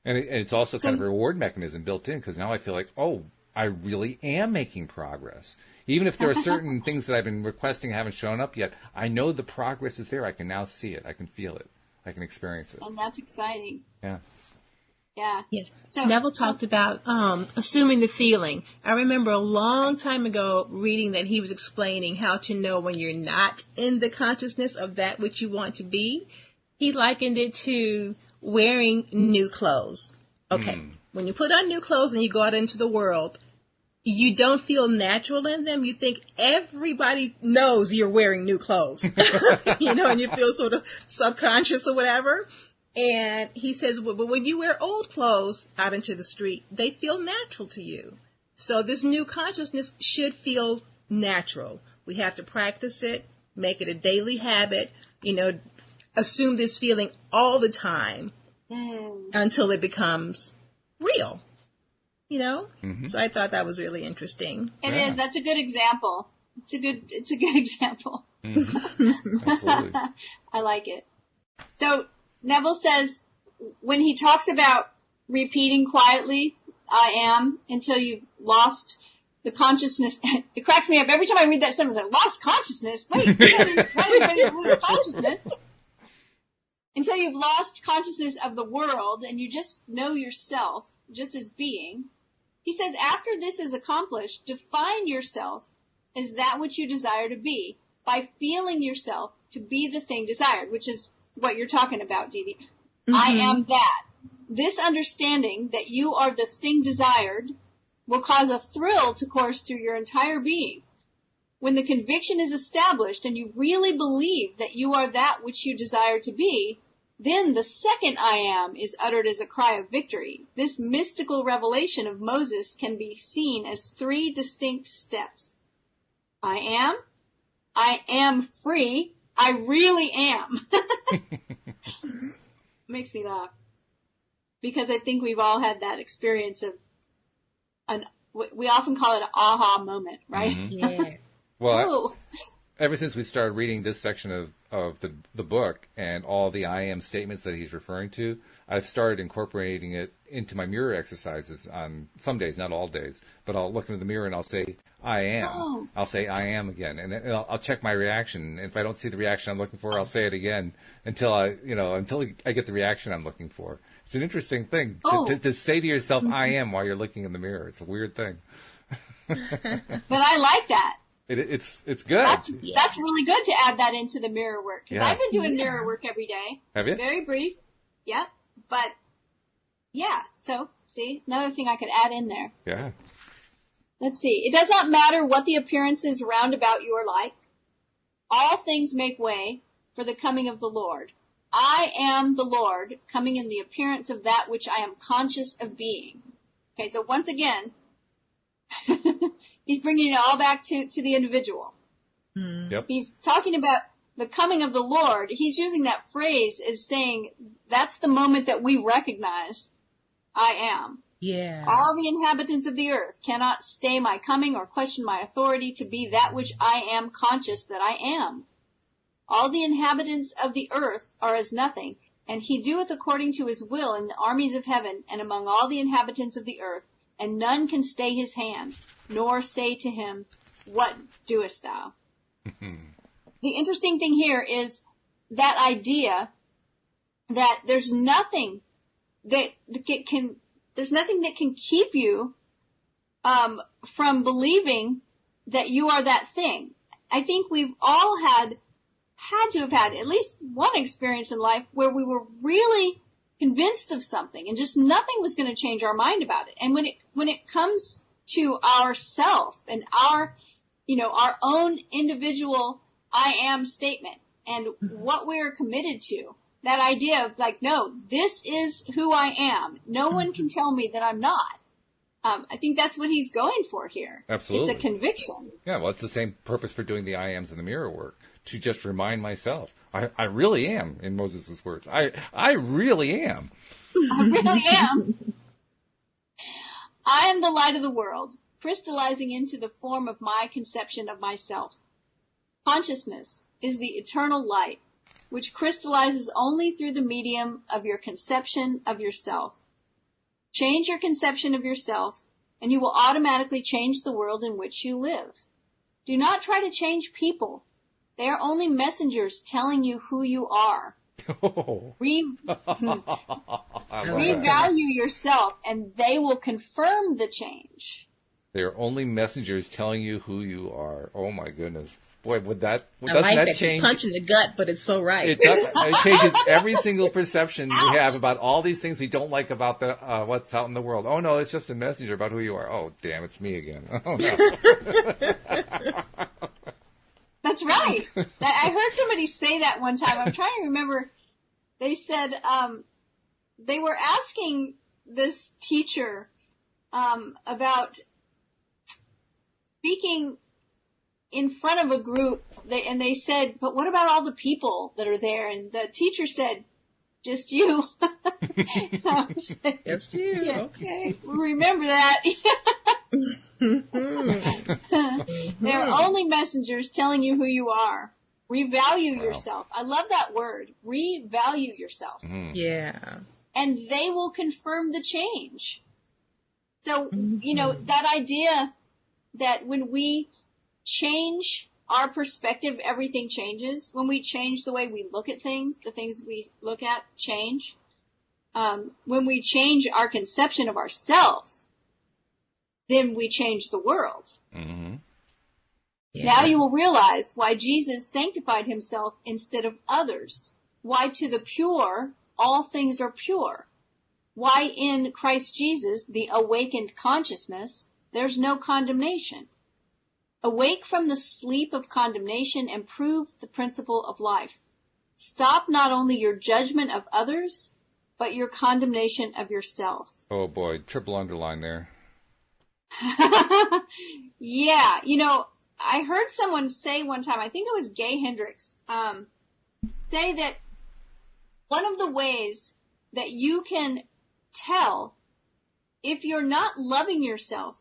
And it's also kind of a reward mechanism built in because now I feel like, oh, I really am making progress. Even if there are certain things that I've been requesting haven't shown up yet, I know the progress is there. I can now see it. I can feel it. I can experience it. And that's exciting. Yeah. Yeah. Yes. So Neville talked about assuming the feeling. I remember a long time ago reading that he was explaining how to know when you're not in the consciousness of that which you want to be. He likened it to wearing new clothes. Okay. When you put on new clothes and you go out into the world, you don't feel natural in them. You think everybody knows you're wearing new clothes, and you feel sort of subconscious or whatever. And he says, but when you wear old clothes out into the street, they feel natural to you. So this new consciousness should feel natural. We have to practice it, make it a daily habit, assume this feeling all the time until it becomes real, Mm-hmm. So I thought that was really interesting. It is. That's a good example. It's a good example. Mm-hmm. Absolutely. I like it. So Neville says when he talks about repeating quietly, I am, until you've lost the consciousness. It cracks me up every time I read that sentence. I lost consciousness. Wait, why does anybody lose consciousness? Until you've lost consciousness of the world and you just know yourself just as being. He says after this is accomplished, define yourself as that which you desire to be by feeling yourself to be the thing desired, which is what you're talking about, Dee Dee. Mm-hmm. I am that. This understanding that you are the thing desired will cause a thrill to course through your entire being. When the conviction is established and you really believe that you are that which you desire to be, then the second I am is uttered as a cry of victory. This mystical revelation of Moses can be seen as 3 distinct steps. I am free, I really am. Makes me laugh. Because I think we've all had that experience of we often call it an aha moment, right? Mm-hmm. Yeah. Well, ever since we started reading this section of the book and all the I am statements that he's referring to, I've started incorporating it into my mirror exercises on some days, not all days. But I'll look into the mirror and I'll say, I am. Oh. I'll say, I am again. And I'll check my reaction. And if I don't see the reaction I'm looking for, I'll say it again until I get the reaction I'm looking for. It's an interesting thing to say to yourself, I am, while you're looking in the mirror. It's a weird thing. But I like that. It's good. That's really good to add that into the mirror work. Because I've been doing mirror work every day. Have you? Very brief. Yep. But, yeah. So, see, another thing I could add in there. Yeah. Let's see. It does not matter what the appearances round about you are like. All things make way for the coming of the Lord. I am the Lord, coming in the appearance of that which I am conscious of being. Okay, so once again, he's bringing it all back to the individual. Yep. He's talking about the coming of the Lord. He's using that phrase as saying that's the moment that we recognize I am. Yeah. All the inhabitants of the earth cannot stay my coming or question my authority to be that which I am conscious that I am. All the inhabitants of the earth are as nothing, and he doeth according to his will in the armies of heaven and among all the inhabitants of the earth, and none can stay his hand, nor say to him, what doest thou? The interesting thing here is that idea that there's nothing that can keep you from believing that you are that thing. I think we've all had to have had at least one experience in life where we were really convinced of something and just nothing was going to change our mind about it. And when it comes to ourself and our own individual I am statement and what we're committed to, that idea of like, no, this is who I am. No one can tell me that I'm not. I think that's what he's going for here. Absolutely. It's a conviction. Yeah, well, it's the same purpose for doing the I ams in the mirror work, to just remind myself, I really am, in Moses' words. I really am. I really am. I am the light of the world, crystallizing into the form of my conception of myself. Consciousness is the eternal light, which crystallizes only through the medium of your conception of yourself. Change your conception of yourself, and you will automatically change the world in which you live. Do not try to change people. They are only messengers telling you who you are. Revalue yourself, and they will confirm the change. They are only messengers telling you who you are. Oh my goodness. Boy, would that change? Punch in the gut, but it's so right. It changes every single perception we have about all these things we don't like about the what's out in the world. Oh no, it's just a messenger about who you are. Oh damn, it's me again. Oh no. That's right. I heard somebody say that one time. I'm trying to remember. They said they were asking this teacher about speaking in front of a group, and they said, but what about all the people that are there? And the teacher said, just you. Just you. Yeah, okay. Remember that. They're only messengers telling you who you are. Revalue yourself. I love that word. Revalue yourself. Yeah. And they will confirm the change. So, that idea that when we change our perspective, everything changes. When we change the way we look at things, the things we look at change. When we change our conception of ourselves, then we change the world. Mm-hmm. Yeah. Now you will realize why Jesus sanctified himself instead of others. Why to the pure, all things are pure. Why in Christ Jesus, the awakened consciousness, there's no condemnation. Awake from the sleep of condemnation and prove the principle of life. Stop not only your judgment of others, but your condemnation of yourself. Oh boy, triple underline there. Yeah, I heard someone say one time, I think it was Gay Hendricks, say that one of the ways that you can tell if you're not loving yourself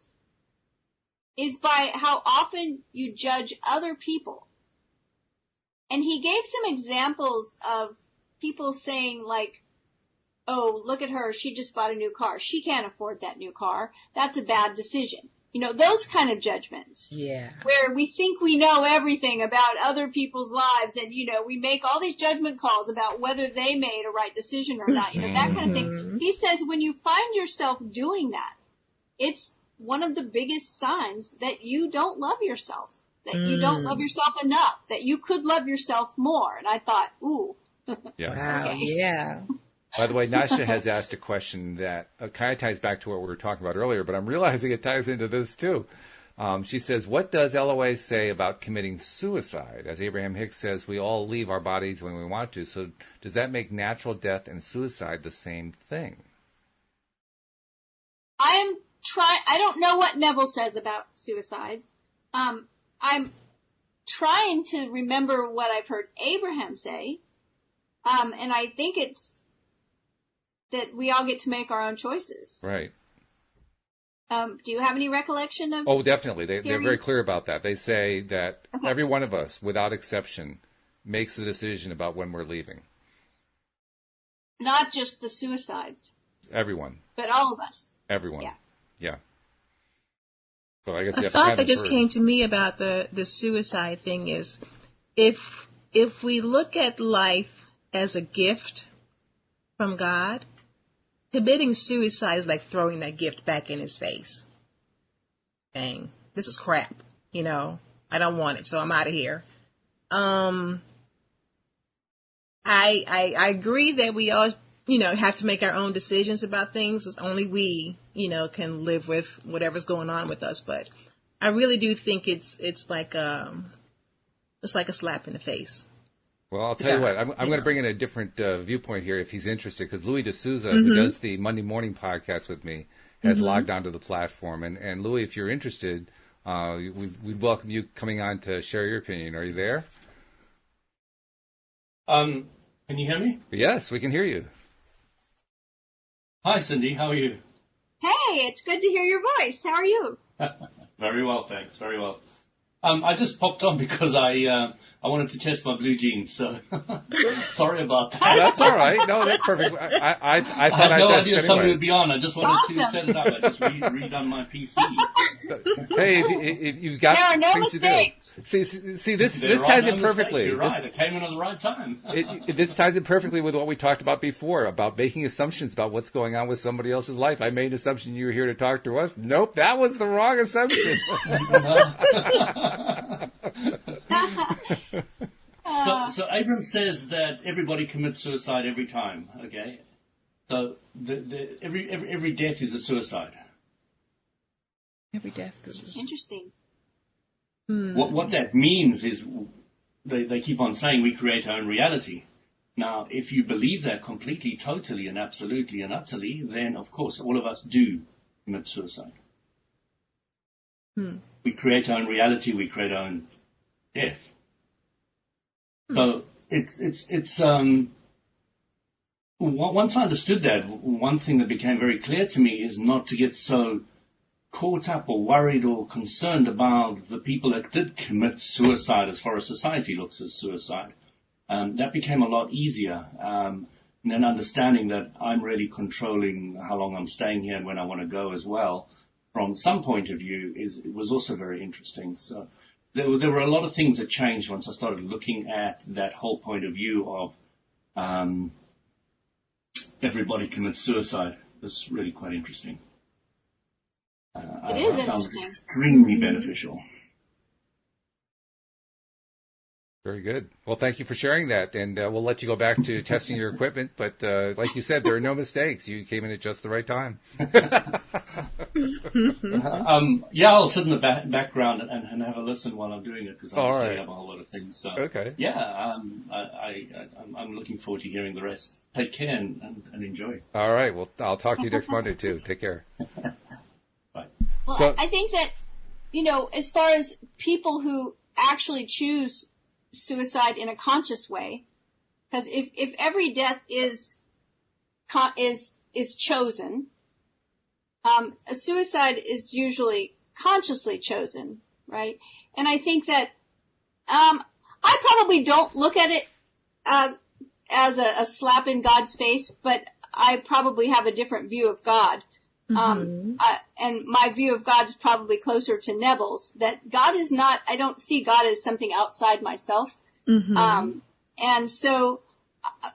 is by how often you judge other people. And he gave some examples of people saying like, oh, look at her. She just bought a new car. She can't afford that new car. That's a bad decision. You know, those kind of judgments. Yeah. Where we think we know everything about other people's lives and, you know, we make all these judgment calls about whether they made a right decision or not. You know, that kind of thing. He says when you find yourself doing that, it's one of the biggest signs that you don't love yourself, that you don't love yourself enough, that you could love yourself more. And I thought, ooh. Yeah. Wow. Okay. Yeah. By the way, Nasha has asked a question that kind of ties back to what we were talking about earlier, but I'm realizing it ties into this too. She says, what does LOA say about committing suicide? As Abraham Hicks says, we all leave our bodies when we want to. So does that make natural death and suicide the same thing? I don't know what Neville says about suicide. I'm trying to remember what I've heard Abraham say. And I think it's that we all get to make our own choices. Right. Do you have any recollection of? Oh, definitely. They're very clear about that. They say that Okay. every one of us, without exception, makes the decision about when we're leaving. Not just the suicides, Everyone. but all of us. Everyone. Yeah. Yeah. So I guess A you have thought to that just came to me about the suicide thing is if we look at life as a gift from God, committing suicide is like throwing that gift back in his face. Dang, this is crap. You know, I don't want it, so I'm out of here. I agree that we all, you know, have to make our own decisions about things. It's only we, you know, can live with whatever's going on with us. But I really do think it's like a slap in the face. Well, I'll tell you what, I'm going to bring in a different viewpoint here if he's interested, because Louis D'Souza, who does the Monday morning podcast with me, has logged onto the platform. And Louis, if you're interested, we'd welcome you coming on to share your opinion. Are you there? Can you hear me? Yes, we can hear you. Hi, Cindy. How are you? Hey, it's good to hear your voice. How are you? Very well, thanks. Very well. I just popped on because I wanted to test my blue jeans, so sorry about that. That's all right. No, that's perfect. I thought I had no idea somebody anyway. would be on. I just wanted to Awesome. set it up. I just redone my PC. Hey, if you've got There are no things mistakes. to do. See, this There ties are in no perfectly. mistakes. You're right. It came in at the right time. This ties in perfectly with what we talked about before, about making assumptions about what's going on with somebody else's life. I made an assumption you were here to talk to us. Nope, that was the wrong assumption. So Abram says that everybody commits suicide every time. Okay, so every death is a suicide. Every death is Interesting. What that means is they keep on saying we create our own reality. Now, if you believe that completely, totally, and absolutely and utterly, then of course all of us do commit suicide. We create our own reality. We create our own death. So it's once I understood that, one thing that became very clear to me is not to get so caught up or worried or concerned about the people that did commit suicide as far as society looks as suicide. That became a lot easier. And then understanding that I'm really controlling how long I'm staying here and when I want to go as well, from some point of view, it was also very interesting. So there were a lot of things that changed once I started looking at that whole point of view of everybody commits suicide. It's really quite interesting. It is I found interesting. it extremely beneficial. Very good. Well, thank you for sharing that, and we'll let you go back to testing your equipment. But like you said, there are no mistakes. You came in at just the right time. Yeah, I'll sit in the background and have a listen while I'm doing it because I'm All setting right. up a whole lot of things. So, Okay. yeah, I'm looking forward to hearing the rest. Take care and enjoy. All right. Well, I'll talk to you next Monday, too. Take care. Bye. Well, So- I think that, you know, as far as people who actually choose suicide in a conscious way, because if every death is chosen, a suicide is usually consciously chosen, right? And I think that, I probably don't look at it as a slap in God's face, but I probably have a different view of God. And my view of God is probably closer to Neville's, that God is not, I don't see God as something outside myself. And so,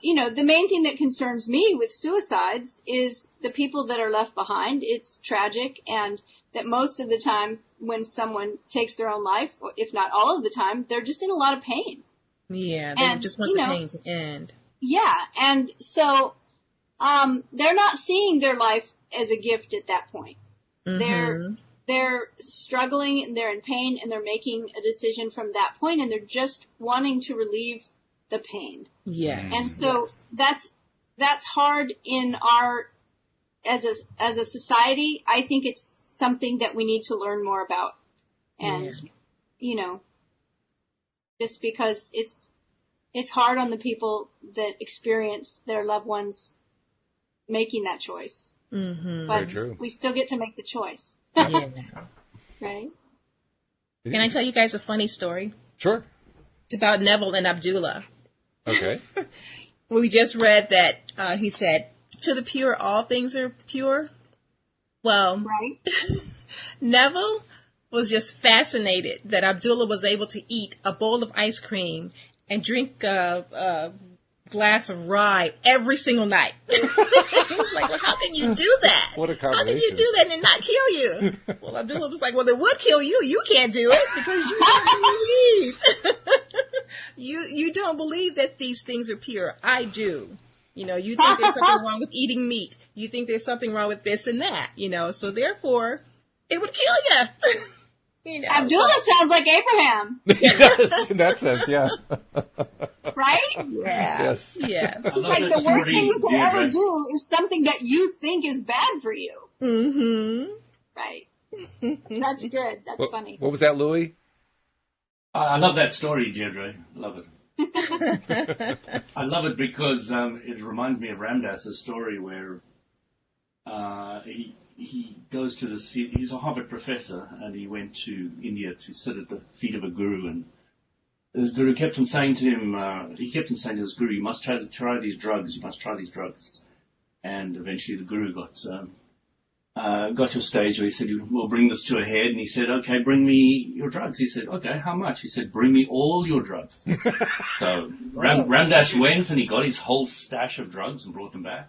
the main thing that concerns me with suicides is the people that are left behind. It's tragic, and that most of the time when someone takes their own life, if not all of the time, they're just in a lot of pain. Yeah, they just want the pain to end. Yeah, and so they're not seeing their life as a gift at that point. They're struggling, and they're in pain, and they're making a decision from that point, and they're just wanting to relieve the pain. Yes. And so that's hard in our as a society. I think it's something that we need to learn more about. And just because it's hard on the people that experience their loved ones making that choice. But very true. We still get to make the choice. Yeah. Right? Can I tell you guys a funny story? Sure. It's about Neville and Abdullah. Okay. We just read that he said, to the pure, all things are pure. Well, right. Neville was just fascinated that Abdullah was able to eat a bowl of ice cream and drink a glass of rye every single night. He was like, well, how can you do that? What a combination. How can you do that and it not kill you? Well, Abdullah was like, well, it would kill you. You can't do it because you don't believe. You don't believe that these things are pure. I do. You think there's something wrong with eating meat. You think there's something wrong with this and that, so therefore it would kill you. Abdullah sounds like Abraham. He does, in that sense, yeah. Right? Yeah. Yes. It's like the worst thing you could ever do is something that you think is bad for you. Right. That's good. That's funny. What was that, Louis? I love that story, Deirdre. Love it. I love it because it reminds me of Ramdas's story where he goes to this. He's a Harvard professor, and he went to India to sit at the feet of a guru. And his guru kept on saying to him, his guru, you must try these drugs. You must try these drugs. And eventually, the guru got to a stage where he said, we'll bring this to a head. And he said, okay, bring me your drugs. He said, okay, how much? He said, bring me all your drugs. So Ramdas went and he got his whole stash of drugs and brought them back.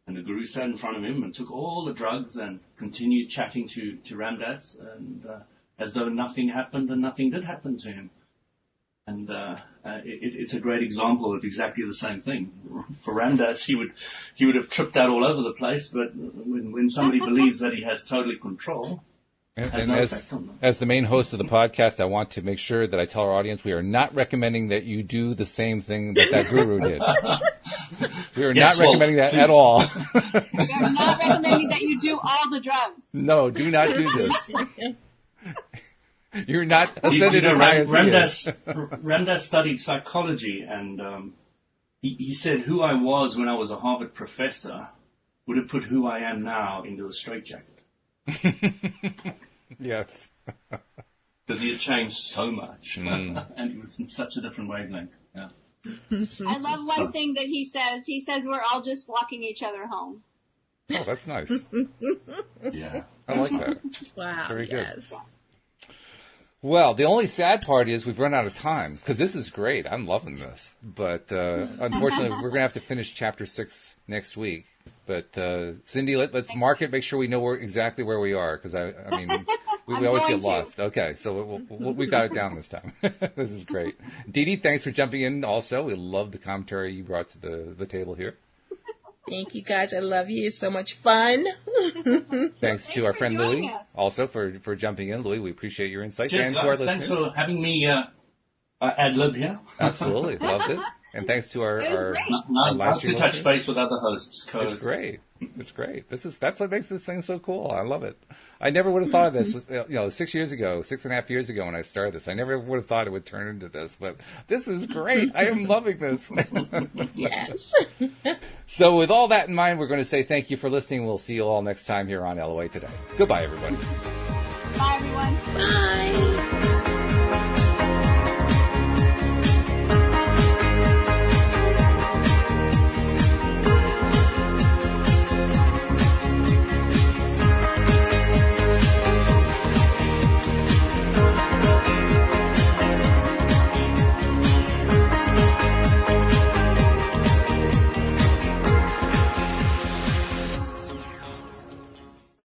And the guru sat in front of him and took all the drugs and continued chatting to Ramdas, and as though nothing happened and nothing did happen to him. And it's a great example of exactly the same thing. For Ramdas, he would have tripped out all over the place, but when somebody believes that he has total control, and as the main host of the podcast, I want to make sure that I tell our audience we are not recommending that you do the same thing that guru did. We are not recommending that at all. We are not recommending that you do all the drugs. No, do not do this. You're not ascended as high as Ramdas studied psychology, and he said who I was when I was a Harvard professor would have put who I am now into a straitjacket. Yes. Because he had changed so much, and he was in such a different wavelength. Yeah. I love one thing that he says. He says we're all just walking each other home. Oh, that's nice. Yeah. I like that. Wow. Very good. Yes. Well, the only sad part is we've run out of time, because this is great. I'm loving this. But unfortunately, we're going to have to finish Chapter 6 next week. But Cindy, let's mark it, make sure we know exactly where we are, because I mean, we always get lost. Okay, so we got it down this time. This is great. Dee Dee, thanks for jumping in also. We love the commentary you brought to the table here. Thank you, guys. I love you. It's so much fun. Thanks to our friend Louis also for jumping in. Louis, we appreciate your insights. Cheers, and to our thanks listeners. for having me ad-lib here. Absolutely. Loved it. And thanks to our nice to touch base with other hosts. It's great. It's great. That's what makes this thing so cool. I love it. I never would have thought of this, 6.5 years ago when I started this. I never would have thought it would turn into this, but this is great. I am loving this. Yes. So with all that in mind, we're going to say thank you for listening. We'll see you all next time here on LOA Today. Goodbye, everybody. Bye, everyone. Bye.